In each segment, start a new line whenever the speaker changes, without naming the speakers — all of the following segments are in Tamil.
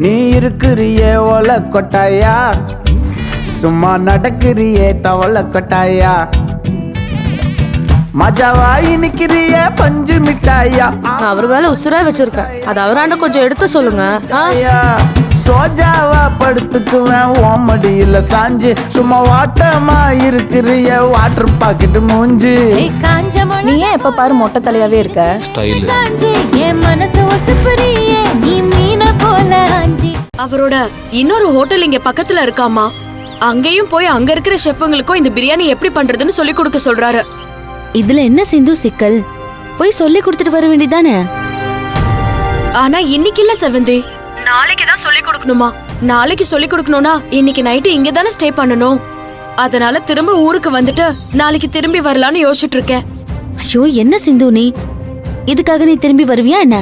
நீ இருக்கிறியே ஒல கொட்டாயா, சும்மா நடக்கிறியே தவள கொட்டாயா, மஜாவாயி நிக்கிறியே பஞ்சு மிட்டாயா.
அவர் வேலை உசுரா வச்சிருக்கேன், அது அவராண்ட கொஞ்சம் எடுத்து சொல்லுங்க.
சோஜாவா படுத்துக்குவேன் ஓமடியில சாஞ்சு, சும்மா வாட்டமா இருக்கிறிய வாட்டர் பாக்கெட் மூஞ்சி.
நீ ஏன் எப்ப பாரு மொட்டை தலையாவே இருக்க? அவரோட இன்னொரு ஹோட்டல் இங்க பக்கத்துல இருக்காமா, அங்கேயும் போய் அங்க இருக்கிற ஷெஃப்ங்களுக்கும் இந்த பிரியாணி எப்படி பண்றதுன்னு சொல்லி கொடுக்க சொல்றாரு.
இதுல என்ன சிந்து சிக்கல்? போய் சொல்லி கொடுத்துட்டு வர வேண்டியதானே.
ஆனா இன்னைக்கு இல்ல செவந்தி, நாளைக்கு தான் சொல்லி கொடுக்கணுமா. நாளைக்கு சொல்லி கொடுக்கணும்னா இன்னைக்கு நைட்டு இங்க தானே ஸ்டே பண்ணணும். அதனால திரும்ப ஊருக்கு வந்துட்டு நாளைக்கு திரும்பி வரலான்னு யோசிச்சுட்டு இருக்கேன்.
ஐயோ என்ன சிந்து நீ, இதுக்காக நீ திரும்பி வருவியா என்ன?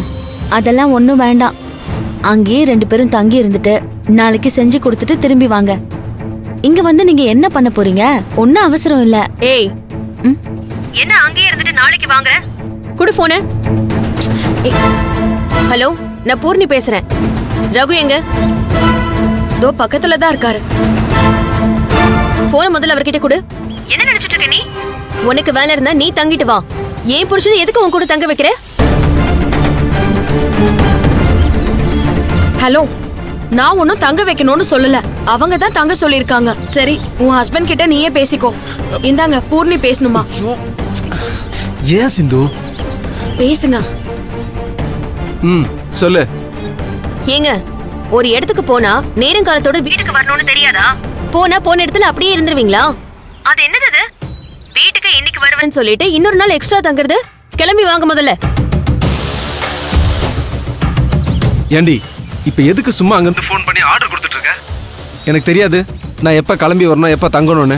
அதெல்லாம் ஒண்ணும் வேண்டாம். அங்கேயே 2 பேரும் தங்கி இருந்துட்டு நாளைக்கு செஞ்சு கொடுத்துட்டு திரும்பி வாங்க. இங்க வந்து நீங்க என்ன பண்ண போறீங்க? ஒன்னும் அவசரம் இல்ல.
ஏய் என்ன அங்கேயே இருந்துட்டு நாளைக்கு வாங்க? குடு போன. ஹலோ, நான் பூர்ணி பேசுறேன். ரகு எங்க? தோ பக்கத்துல தான் இருக்காரு. போன முதல்ல அவர்கிட்ட கொடு. என்ன நினைச்சிட்டு இருக்க நீ? உனக்கு வேலை இருந்தா நீ தங்கிட்டு வா. ஏன் புருஷனை எதுக்கு உன் கூட தங்க வைக்கிற? ஹலோ, நான் ஒன்னும் தங்க வைக்கணும்னு சொல்லல, அவங்க தான் தங்க சொல்லிருக்காங்க. சரி, உன் ஹஸ்பண்ட் கிட்ட நீயே பேசிக்கோ. இந்தாங்க பூர்ணி பேசணுமா?
ஏன் சிந்து?
பேசுங்க.
சொல்லு.
ஏங்க, ஒரு இடத்துக்கு போனா நேரங்காலத்தோட வீட்டுக்கு வரணும்னு தெரியாதா? போன இடத்துல அப்படியே இருந்துருவீங்களா? அது என்னது? வீட்டுக்கு இன்னைக்கு வருவேன்னு சொல்லிட்டு இன்னொரு நாள் எக்ஸ்ட்ரா தங்குறது. கிளம்பி வாங்க முதல்ல.
ஏண்டி இப்ப எதுக்கு சும்மா அங்கிருந்து ஃபோன் பண்ணி ஆர்டர் கொடுத்துட்டு இருக்க? எனக்கு தெரியாது நான் எப்ப கிளம்பி வரணும் எப்ப தங்கணும்னு.